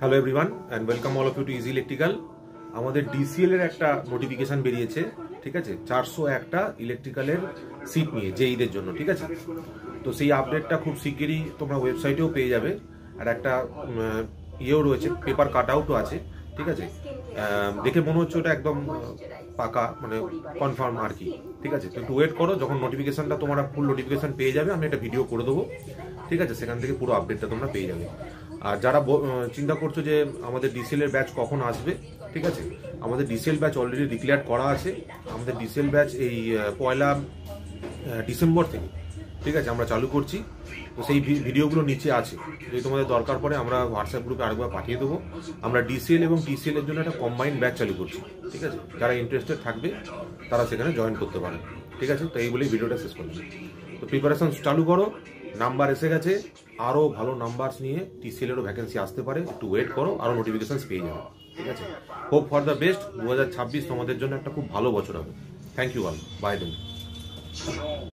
Hello everyone and welcome all of you to easy electrical. আমাদের DCL এর একটা notification বেরিয়েছে, ঠিক আছে, 401টা ইলেকট্রিক্যালের সিট নিয়ে জেইদের জন্য, ঠিক আছে। তো সেই আপডেটটা খুব শিগগিরই তোমরা ওয়েবসাইটেও পেয়ে যাবে, আর একটা ইয়েও রয়েছে, পেপার কাট আউটও আছে, ঠিক আছে। দেখে মনে হচ্ছে ওটা একদম পাকা, মানে কনফার্ম আর কি, ঠিক আছে। তো একটু ওয়েট করো, যখন নোটিফিকেশনটা তোমরা ফুল নোটিফিকেশন পেয়ে যাবে আমি একটা ভিডিও করে দেবো, ঠিক আছে, সেখান থেকে পুরো আপডেটটা তোমরা পেয়ে যাবে। আর যারা চিন্তা করছো যে আমাদের ডিসিএল এর ব্যাচ কখন আসবে, ঠিক আছে, আমাদের ডিসিএল ব্যাচ অলরেডি ডিক্লেয়ার করা আছে। আমাদের ডিসিএল ব্যাচ এই 1 ডিসেম্বর থেকে, ঠিক আছে, আমরা চালু করছি। তো সেই ভিডিওগুলো নিচে আছে, যদি তোমাদের দরকার পড়ে আমরা হোয়াটসঅ্যাপ গ্রুপে আরেকবার পাঠিয়ে দেবো। আমরা ডিসিএল এবং টিসিএল এর জন্য একটা কম্বাইন্ড ব্যাচ চালু করছি, ঠিক আছে। যারা ইন্টারেস্টেড থাকবে তারা সেখানে জয়েন করতে পারে, ঠিক আছে। তো এই বলেই ভিডিওটা শেষ করছি। তো প্রিপারেশন চালু করো, নাম্বার এসে গেছে, আরও ভালো নাম্বার নিয়ে টিসিএল এরও ভ্যাকেন্সি আসতে পারে, একটু ওয়েট করো, আরও নোটিফিকেশন পেয়ে যাবে, ঠিক আছে। Hope for the best. 2026 তোমাদের জন্য একটা খুব ভালো বছর হবে। Thank you all, bye then.